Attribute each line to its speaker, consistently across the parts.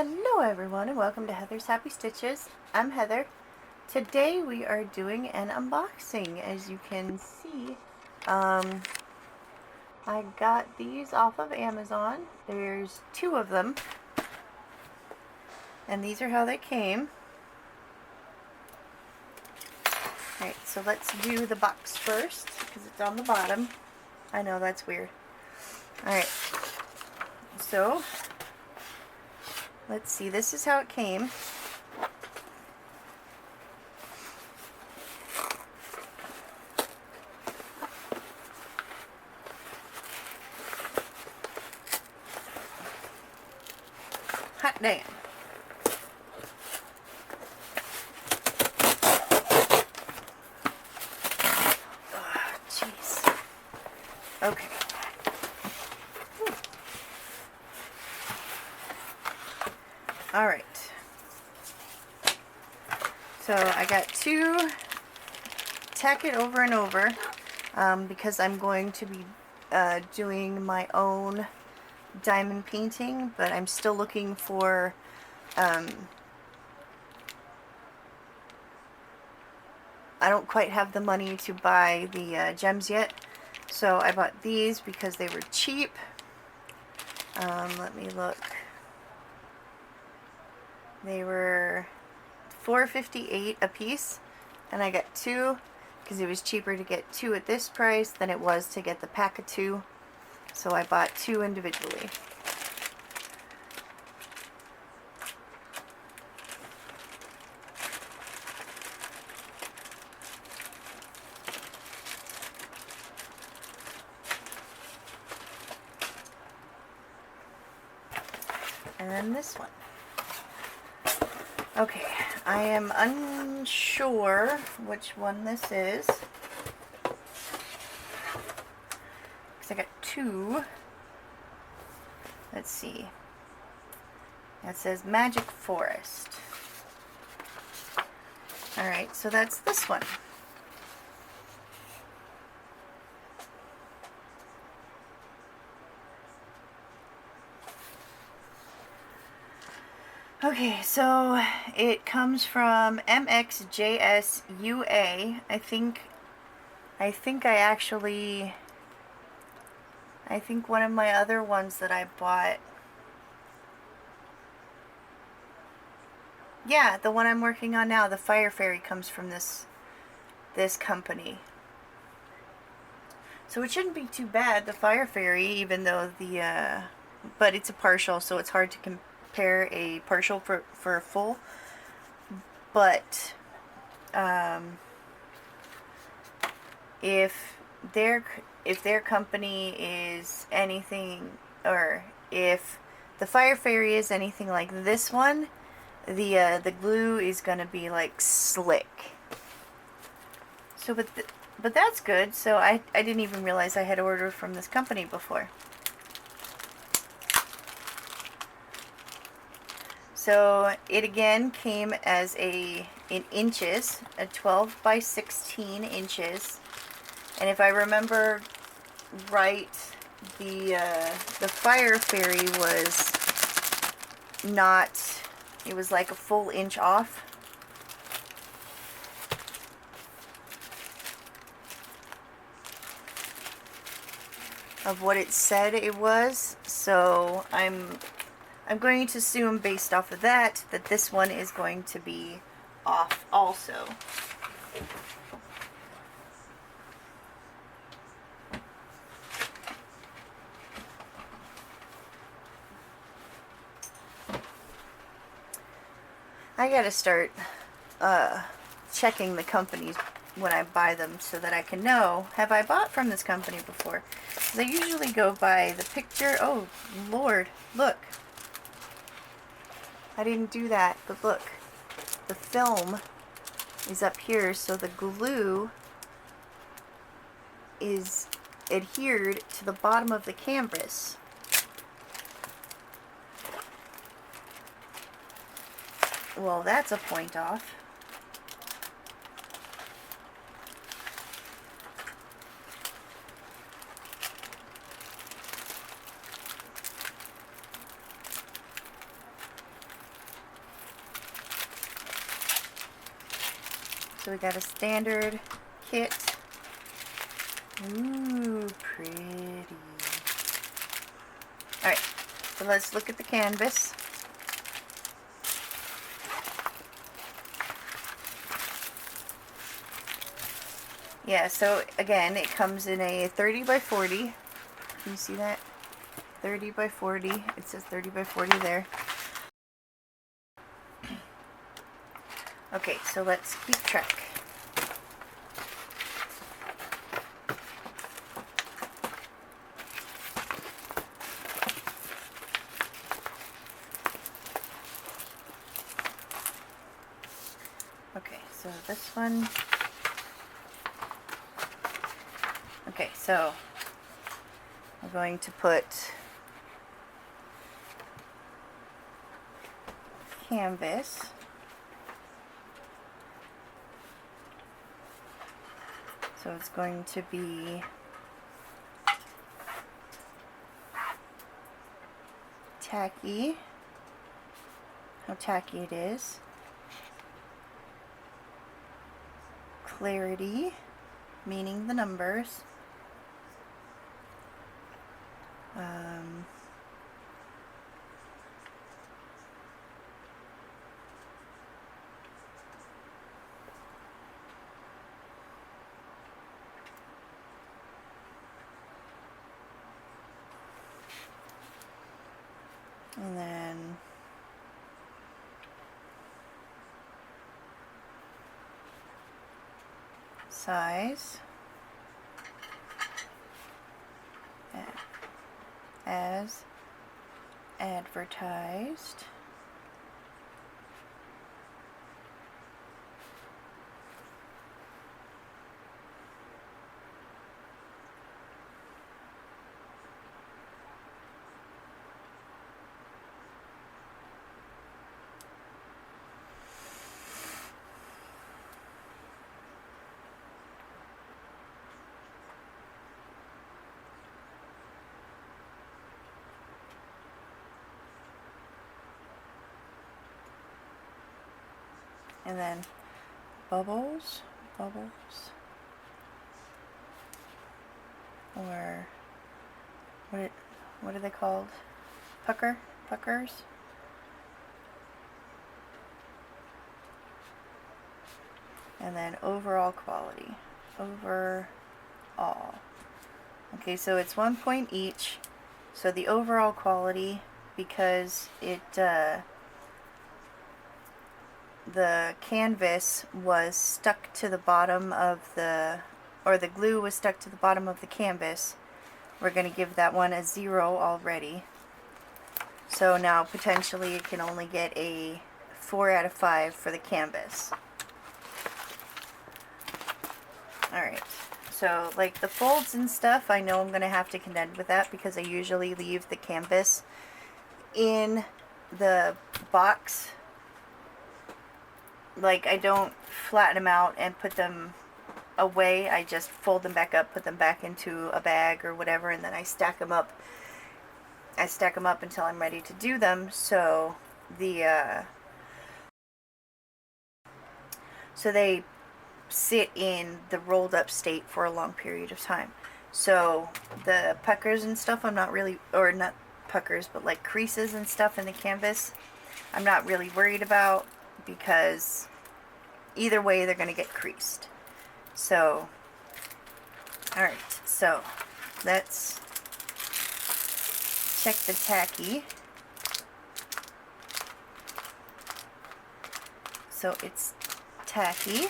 Speaker 1: Hello everyone and welcome to Heather's Happy Stitches. I'm Heather. Today we are doing an unboxing. As you can see, I got these off of Amazon. There's 2 of them. And these are how they came. Alright, so let's do the box first because it's on the bottom. I know, that's weird. Alright, so let's see, this is how it came. Hot damn. Oh, jeez. Okay. Alright. So I got 2 tack it over and over because I'm going to be doing my own diamond painting, but I'm still looking for I don't quite have the money to buy the gems yet, so I bought these because they were cheap. Let me look. They were $4.58 a piece, and I got 2 because it was cheaper to get 2 at this price than it was to get the pack of 2. So I bought 2 individually. And then this one. Okay, I am unsure which one this is, because I got 2. Let's see. It says Magic Forest. Alright, so that's this one. Okay, so it comes from MXJSUA. I think one of my other ones that I bought, yeah, the one I'm working on now, the Fire Fairy, comes from this company. So it shouldn't be too bad, the Fire Fairy, even though but it's a partial, so it's hard to compare a partial for a full. But if their company is anything, or if the Fire Fairy is anything like this one, the glue is gonna be like slick. So but that's good. So I didn't even realize I had ordered from this company before. So it again came as in inches, a 12 by 16 inches. And if I remember right, the Fire Fairy was not, it was like a full inch off. Of what it said it was. So I'm going to assume, based off of that this one is going to be off also. I gotta start checking the companies when I buy them so that I can know, have I bought from this company before? Because I usually go by the picture. Oh Lord, look. I didn't do that, but look. The film is up here, so the glue is adhered to the bottom of the canvas. Well, that's a point off. so we got a standard kit. Ooh, pretty. Alright, so let's look at the canvas. Yeah, so again, it comes in a 30 by 40. Can you see that? 30 by 40. It says 30 by 40 there. Okay, so let's keep track. Okay, so this one. Okay, so we're going to put canvas. So it's going to be tacky. How tacky it is. Clarity, meaning the numbers. And then size as advertised. And then bubbles, or what are they called? Puckers. And then overall quality, overall. Okay, so it's 1 point each. So the overall quality, because the canvas was stuck to the bottom of or the glue was stuck to the bottom of the canvas, we're going to give that one a 0 already. So now potentially it can only get a 4 out of 5 for the canvas. Alright, so like the folds and stuff, I know I'm going to have to contend with that because I usually leave the canvas in the box. Like, I don't flatten them out and put them away. I just fold them back up, put them back into a bag or whatever, and then I stack them up. I stack them up until I'm ready to do them, so they sit in the rolled up state for a long period of time. So the puckers and stuff, I'm not really, or not puckers, but like creases and stuff in the canvas, I'm not really worried about, because either way they're going to get creased. So, alright, so let's check the tacky. So it's tacky.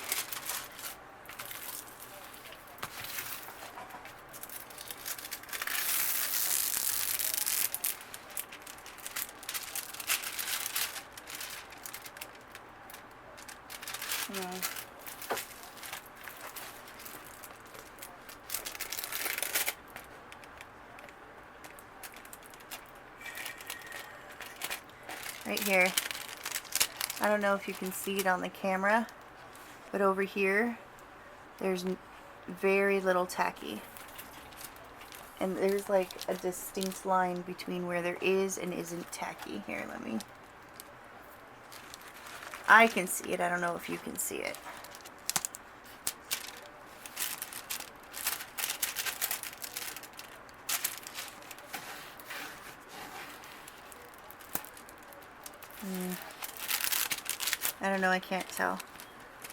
Speaker 1: Right here. I don't know if you can see it on the camera, but over here there's very little tacky. And there's like a distinct line between where there is and isn't tacky. Here, I can see it. I don't know if you can see it. I don't know, I can't tell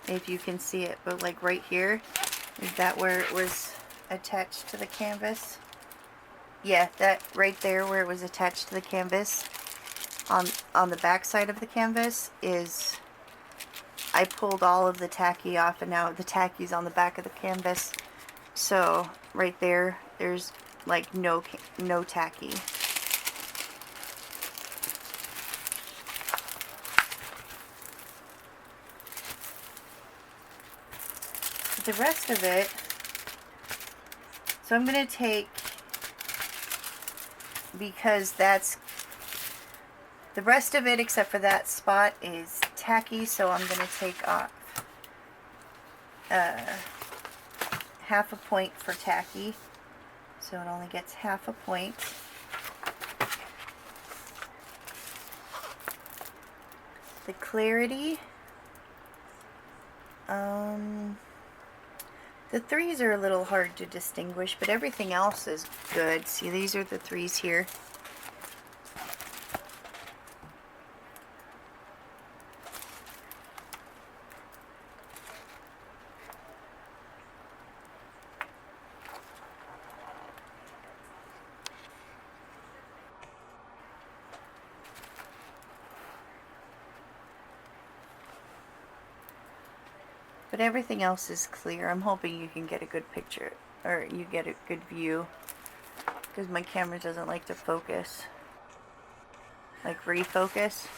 Speaker 1: if you can see it, but like right here, is that where it was attached to the canvas? Yeah, that right there where it was attached to the canvas on the back side of the canvas is, I pulled all of the tacky off and now the tacky's on the back of the canvas. So right there, there's like no tacky. The rest of it, so I'm going to take, because that's, the rest of it except for that spot is tacky, so I'm going to take off half a point for tacky, so it only gets half a point. The clarity, the threes are a little hard to distinguish, but everything else is good. See, these are the threes here. But everything else is clear. I'm hoping you can get a good picture, or you get a good view, because my camera doesn't like to focus, like refocus.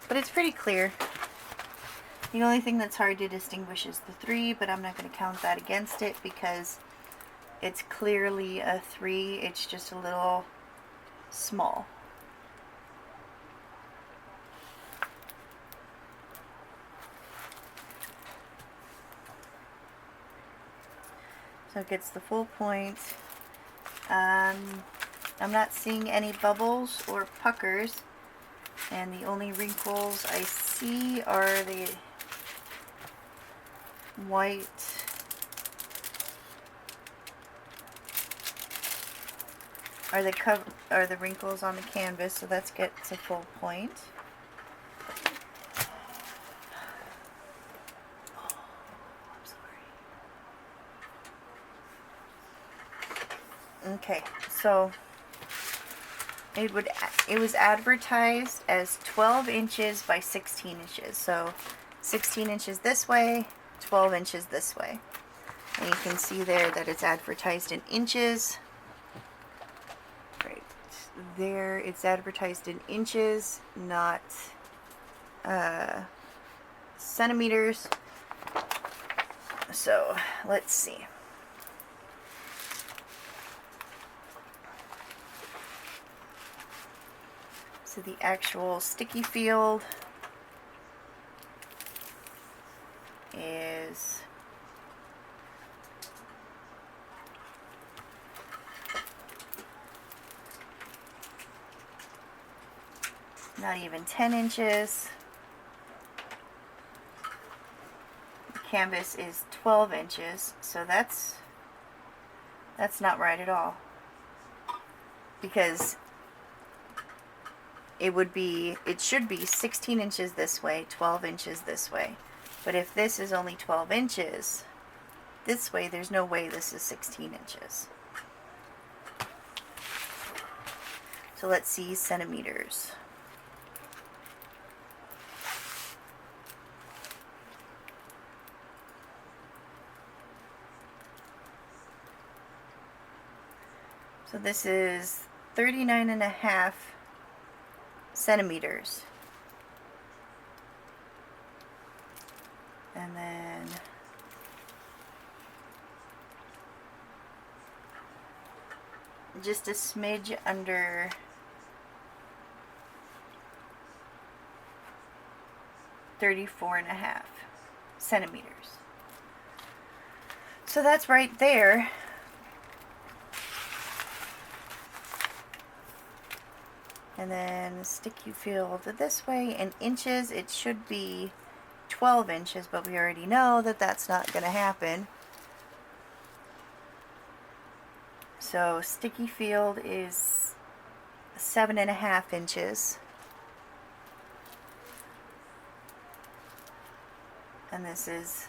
Speaker 1: But it's pretty clear. The only thing that's hard to distinguish is the 3, but I'm not going to count that against it because it's clearly a 3. It's just a little small. So it gets the full point. I'm not seeing any bubbles or puckers, and the only wrinkles I see are the white are the wrinkles on the canvas, so that gets a full point. Okay, so it was advertised as 12 inches by 16 inches. So 16 inches this way, 12 inches this way. And you can see there that it's advertised in inches. Right there, it's advertised in inches, not centimeters. So let's see. So the actual sticky field is not even 10 inches. The canvas is 12 inches, so that's not right at all, because it should be 16 inches this way, 12 inches this way. But if this is only 12 inches this way, there's no way this is 16 inches. So let's see centimeters. So this is 39.5 centimeters. And then just a smidge under 34.5 centimeters. So that's right there. And then sticky field this way in inches, it should be 12 inches, but we already know that that's not going to happen. So sticky field is 7.5 inches. And this is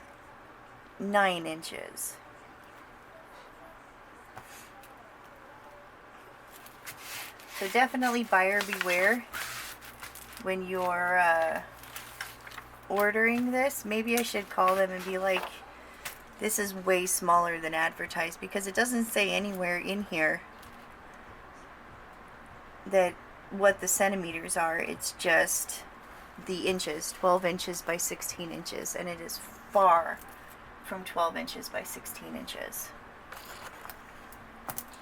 Speaker 1: 9 inches. So definitely buyer beware when you're ordering this. Maybe I should call them and be like, this is way smaller than advertised, because it doesn't say anywhere in here that what the centimeters are. It's just the inches, 12 inches by 16 inches, and it is far from 12 inches by 16 inches.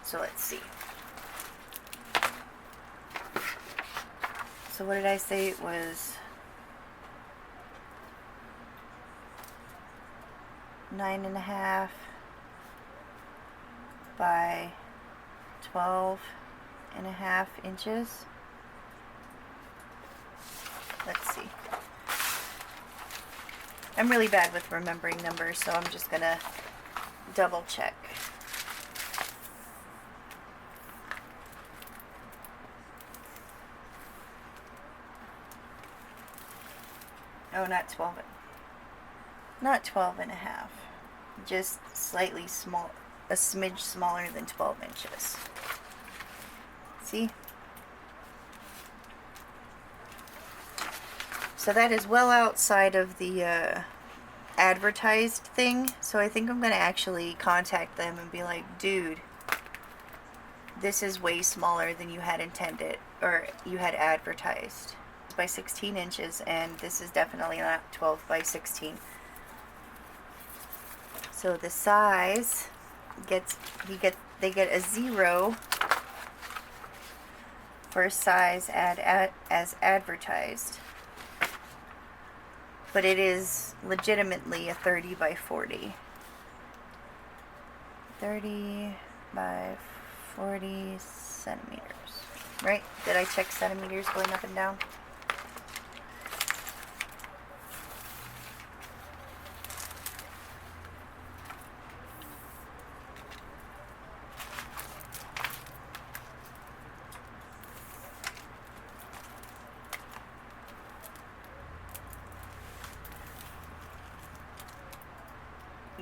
Speaker 1: So let's see. So what did I say it was? 9.5 by 12.5 inches. Let's see. I'm really bad with remembering numbers, so I'm just gonna double check. Oh, not 12. Not 12.5. Just slightly small, a smidge smaller than 12 inches. See? So that is well outside of the advertised thing. So I think I'm going to actually contact them and be like, dude, this is way smaller than you had intended, or you had advertised. It's by 16 inches, and this is definitely not 12 by 16. So the size gets, they get a 0 for size as advertised. But it is legitimately a 30 by 40. 30 by 40 centimeters. Right? Did I check centimeters going up and down?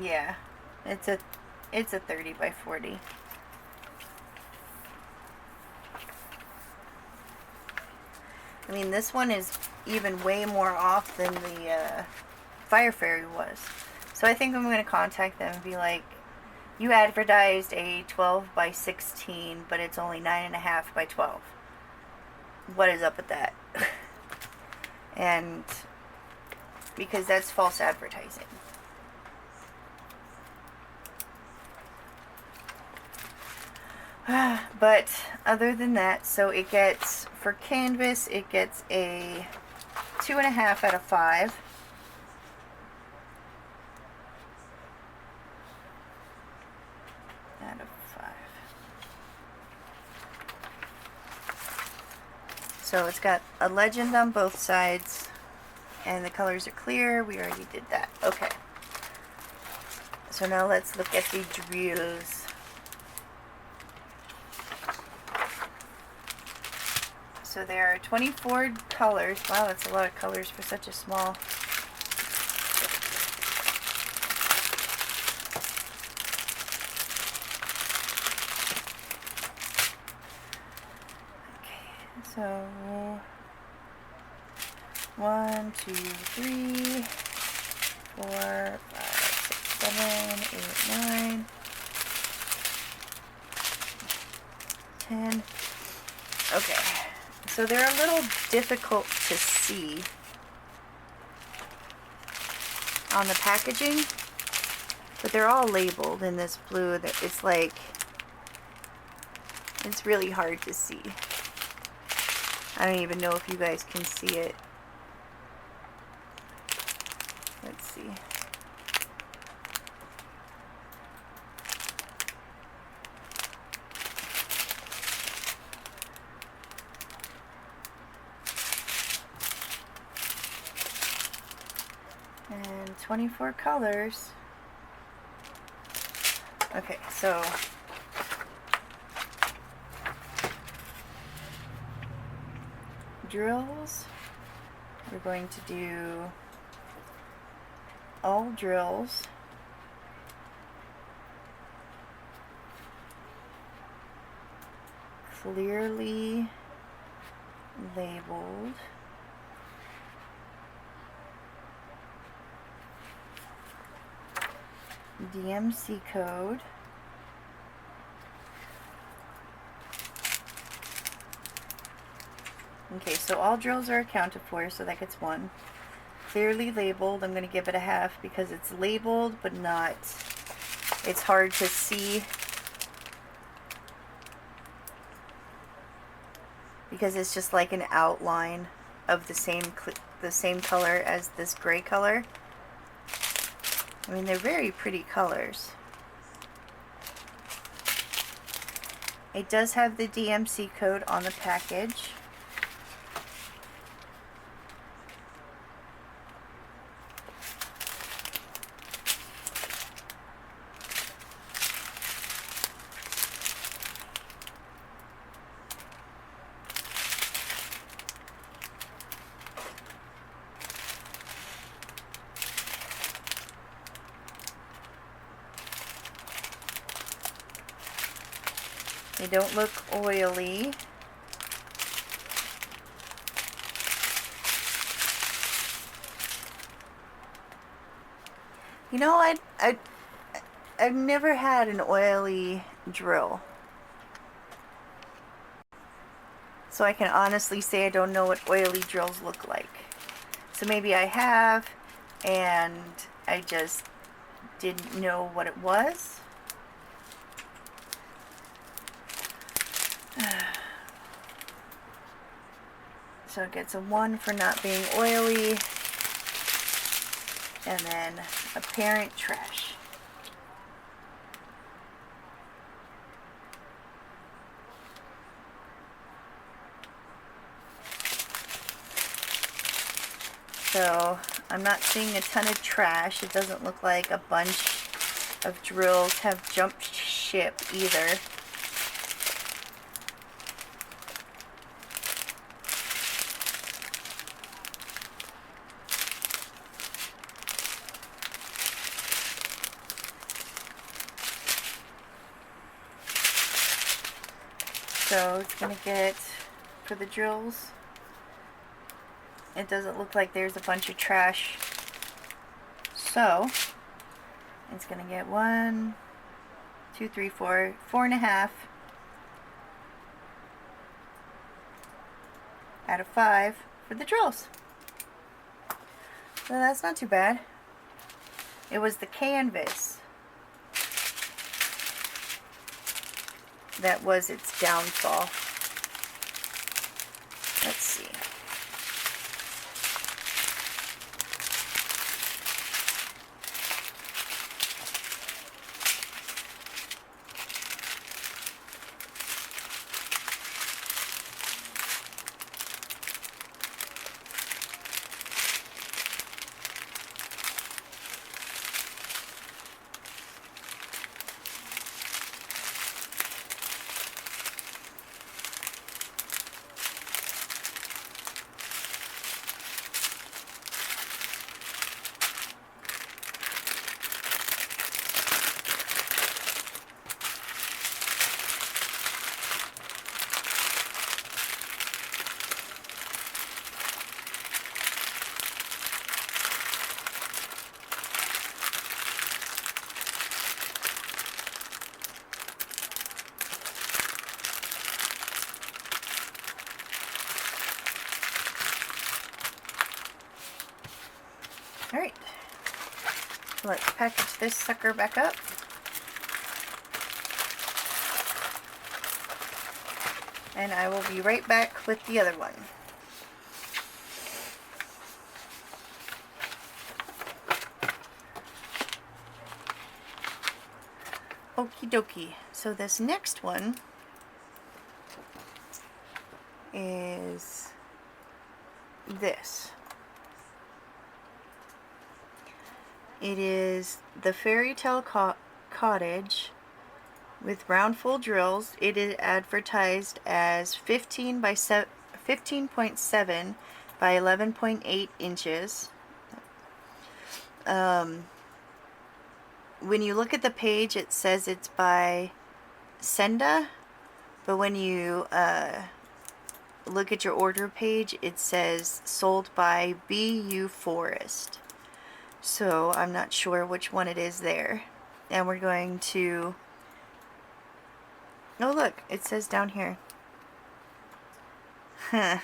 Speaker 1: Yeah, it's a 30 by 40. I mean, this one is even way more off than the Fire Fairy was. So I think I'm going to contact them and be like, you advertised a 12 by 16, but it's only 9.5 by 12. What is up with that? And because that's false advertising. But other than that, so it gets, for canvas, it gets a 2.5 out of 5. Out of 5. So it's got a legend on both sides, and the colors are clear. We already did that. Okay. So now let's look at the drills. So there are 24 colors. Wow, that's a lot of colors for such a small. Okay, so 1, 2, 3, 4, 5, 6, 7, 8, 9, 10. Okay. So they're a little difficult to see on the packaging, but they're all labeled in this blue. That it's like, it's really hard to see. I don't even know if you guys can see it. Let's see. And 24 colors. Okay, so drills. We're going to do all drills. Clearly labeled. DMC code. Okay, so all drills are accounted for, so that gets 1. Clearly labeled, I'm going to give it a half because it's labeled, but not, it's hard to see because it's just like an outline of the same color as this gray color. I mean, they're very pretty colors. It does have the DMC code on the package. They don't look oily. You know, I've never had an oily drill. So I can honestly say I don't know what oily drills look like. So maybe I have, and I just didn't know what it was. So it gets a 1 for not being oily, and then apparent trash. So I'm not seeing a ton of trash. It doesn't look like a bunch of drills have jumped ship either. So it's going to get, for the drills, it doesn't look like there's a bunch of trash. So it's going to get 1, 2, 3, 4, 4.5 out of 5 for the drills. So that's not too bad. It was the canvas that was its downfall. Let's see. Alright, let's package this sucker back up. And I will be right back with the other one. Okie dokie. So this next one is this. It is the Fairy Tale Cottage with round full drills. It is advertised as 15 15.7 by 11.8 inches. When you look at the page, it says it's by Senda, but when you look at your order page, it says sold by BU Forest. So I'm not sure which one it is there. And we're going to, oh look, it says down here. Huh.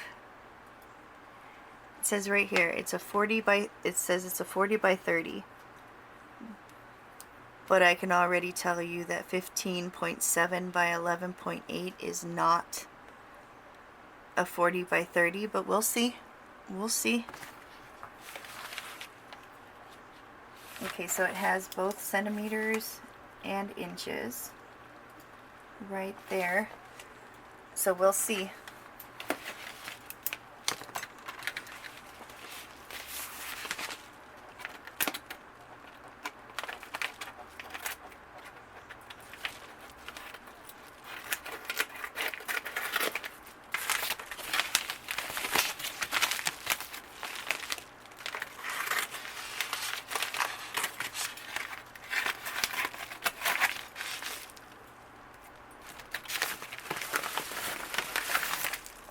Speaker 1: It says right here, it's a 40 by, it says it's a 40 by 30. But I can already tell you that 15.7 by 11.8 is not a 40 by 30, but we'll see. We'll see. Okay, so it has both centimeters and inches right there. So we'll see.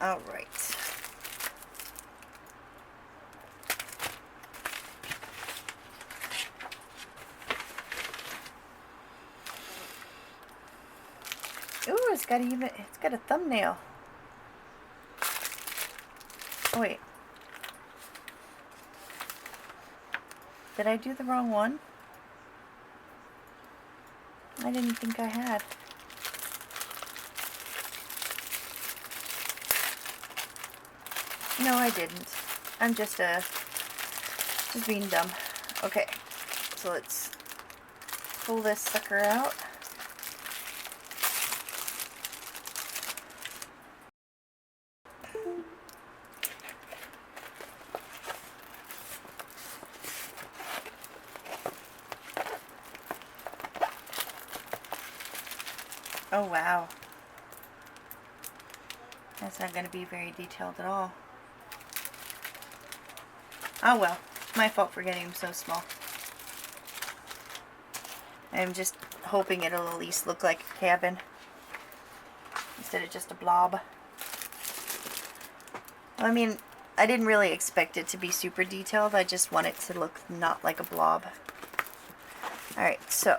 Speaker 1: All right. Ooh, it's got a thumbnail. Oh wait. Did I do the wrong one? I didn't think I had. No, I didn't. I'm just being dumb. Okay, so let's pull this sucker out. Oh wow. That's not going to be very detailed at all. Oh well, my fault for getting them so small. I'm just hoping it'll at least look like a cabin instead of just a blob. I mean, I didn't really expect it to be super detailed. I just want it to look not like a blob. Alright, so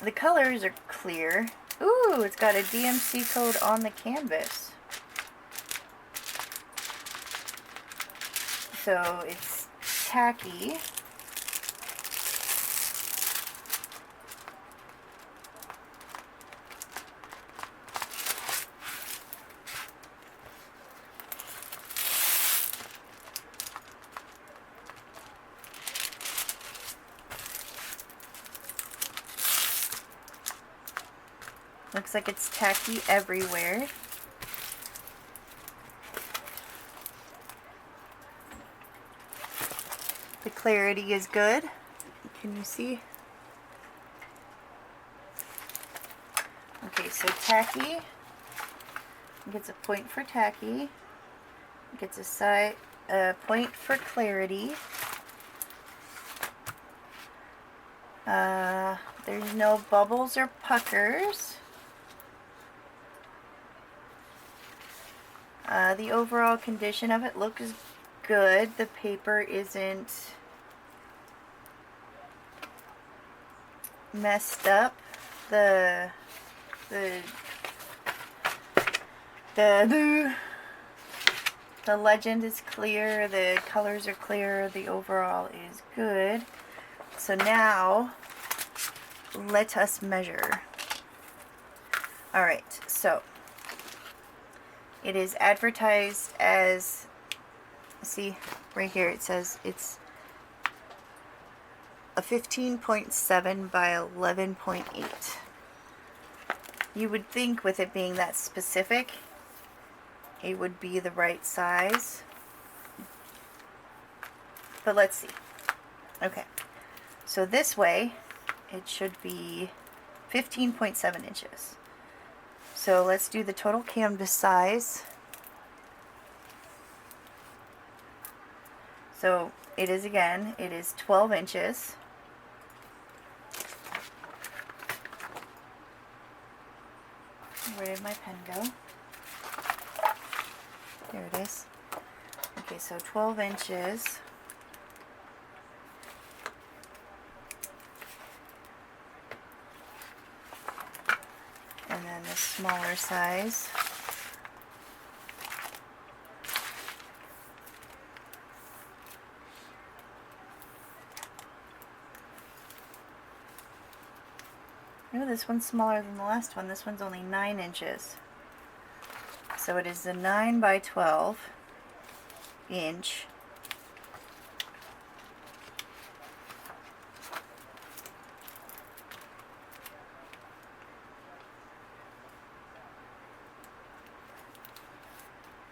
Speaker 1: the colors are clear. Ooh, it's got a DMC code on the canvas. So it's tacky. Looks like it's tacky everywhere. The clarity is good. Can you see? Okay, so tacky gets a point for tacky. Gets a point for clarity. There's no bubbles or puckers. The overall condition of it looks good. The paper isn't messed up. The legend is clear. The colors are clear. The overall is good. So now let us measure. Alright, so it is advertised as, see right here it says it's a 15.7 by 11.8. You would think with it being that specific it would be the right size, but let's see. Okay, so this way it should be 15.7 inches. So let's do the total canvas size. So it is 12 inches. Where did my pen go? There it is. Okay, so 12 inches. And then the smaller size. No, this one's smaller than the last one. This one's only 9 inches. So it is a 9 by 12 inch.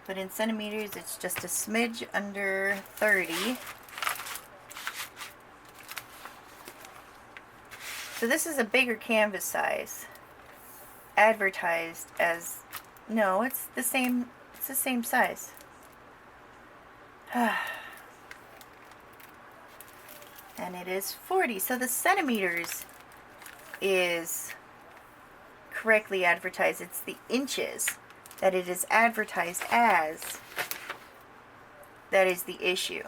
Speaker 1: But in centimeters, it's just a smidge under 30. So this is a bigger canvas size, advertised as, no, it's the same size. And it is 40, so the centimeters is correctly advertised. It's the inches that it is advertised as that is the issue.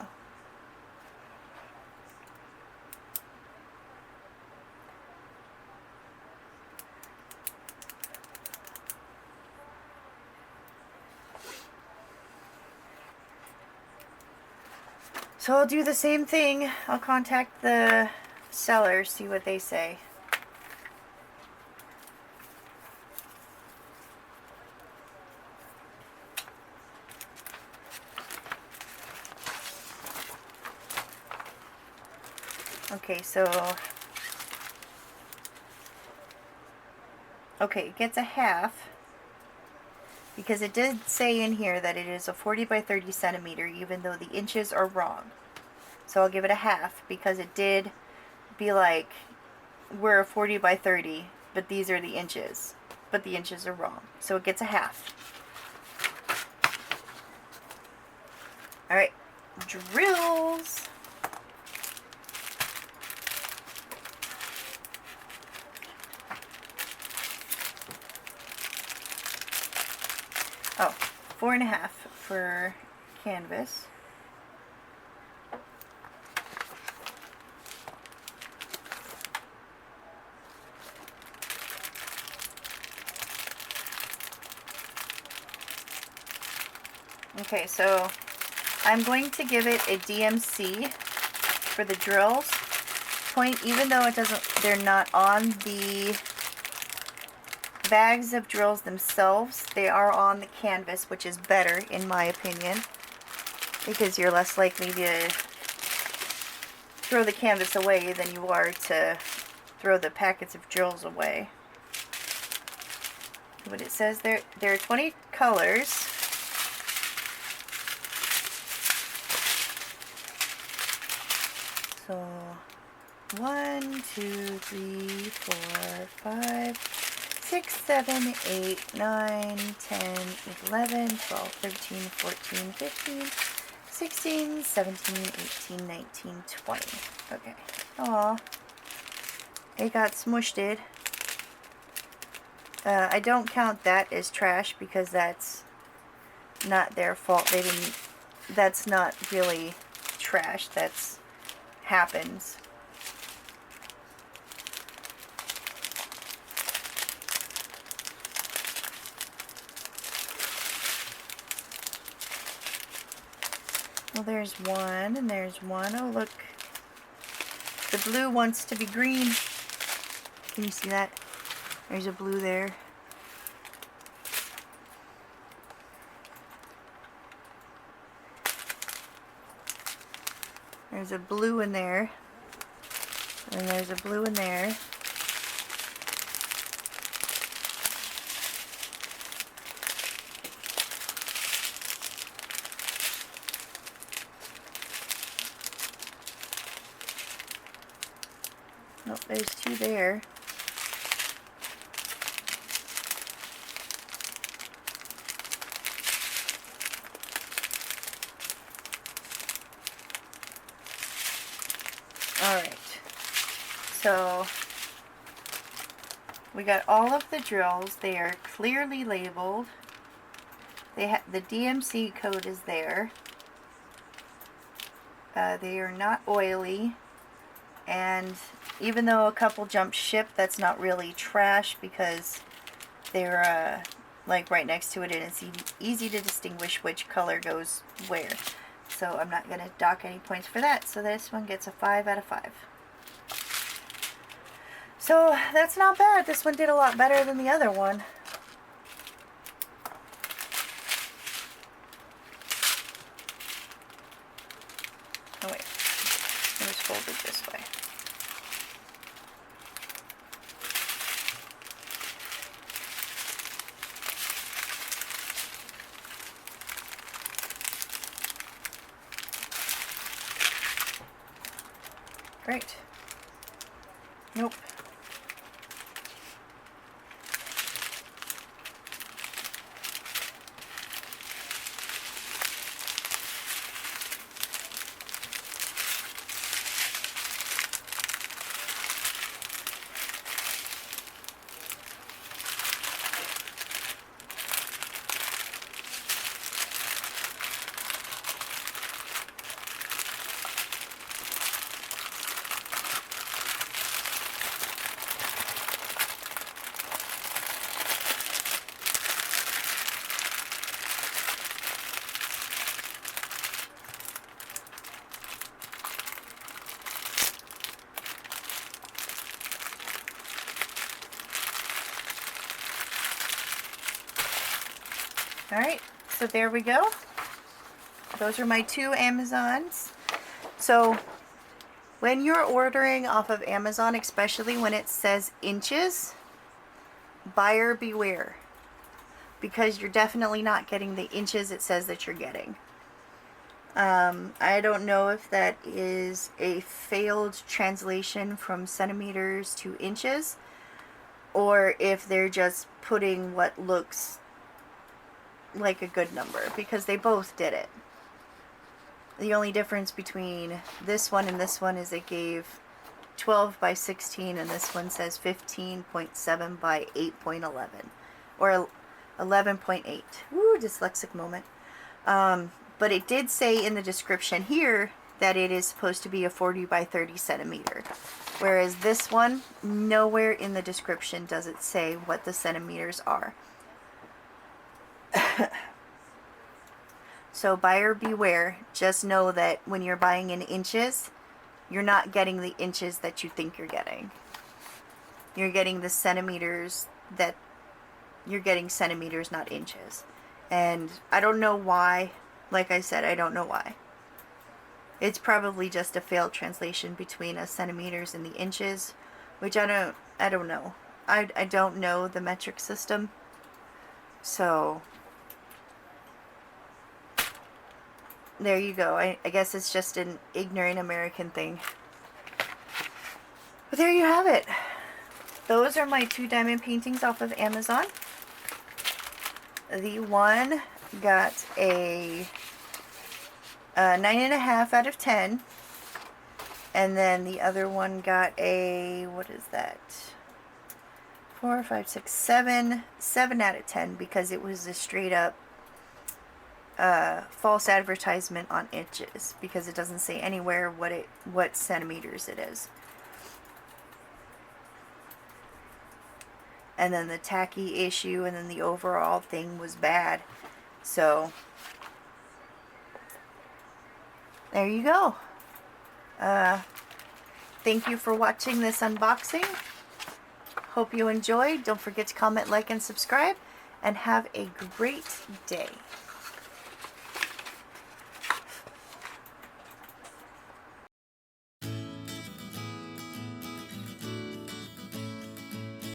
Speaker 1: So I'll do the same thing. I'll contact the seller, see what they say. Okay, it gets a half because it did say in here that it is a 40 by 30 centimeter, even though the inches are wrong. So I'll give it a half because it did be like, we're a 40 by 30, but these are the inches. But the inches are wrong. So it gets a half. Alright, drills. Oh, 4.5 for canvas. Okay, so I'm going to give it a DMC for the drills. Even though they're not on the bags of drills themselves, they are on the canvas, which is better in my opinion, because you're less likely to throw the canvas away than you are to throw the packets of drills away. What it says there are 20 colors. So 1, 2, 3, 4, 5, 6, 7, 8, 9, 10, 11, 12, 13, 14, 15, 16, 17, 18, 19, 20. Okay. Aw. It got smushed. I don't count that as trash because that's not their fault. That's not really trash. That's happens. Well, there's one, and there's one. Oh, look. The blue wants to be green. Can you see that? There's a blue there. There's a blue in there. And there's a blue in there. Oh, there's 2 there. Alright, so we got all of the drills. They are clearly labeled. The DMC code is there. They are not oily, and even though a couple jumped ship, that's not really trash because they're like right next to it, and it's easy to distinguish which color goes where. So I'm not going to dock any points for that. So this one gets a 5 out of 5. So that's not bad. This one did a lot better than the other one. Oh wait, it was folded this way. Great. Nope. Alright, so there we go. Those are my 2 Amazons. So when you're ordering off of Amazon, especially when it says inches, buyer beware. Because you're definitely not getting the inches it says that you're getting. I don't know if that is a failed translation from centimeters to inches, or if they're just putting what looks like a good number, because they both did it. The only difference between this one and this one is it gave 12 by 16, and this one says 15.7 by 8.11, or 11.8. Woo, dyslexic moment. But it did say in the description here that it is supposed to be a 40 by 30 centimeter. Whereas this one, nowhere in the description does it say what the centimeters are. So buyer beware. Just know that when you're buying in inches, you're not getting the inches that you think you're getting. You're getting the centimeters that you're getting centimeters, not inches. And I don't know why. Like I said, I don't know why. It's probably just a failed translation between the centimeters and the inches, which I don't know. I don't know the metric system. So there you go. I guess it's just an ignorant American thing. But there you have it. Those are my 2 diamond paintings off of Amazon. The one got a 9.5 out of 10. And then the other one got a, what is that? 4, 5, 6, 7. 7 out of 10, because it was a straight up false advertisement on inches, because it doesn't say anywhere what centimeters it is. And then the tacky issue, and then the overall thing was bad. So there you go. Thank you for watching this unboxing. Hope you enjoyed. Don't forget to comment, like, and subscribe, and have a great day.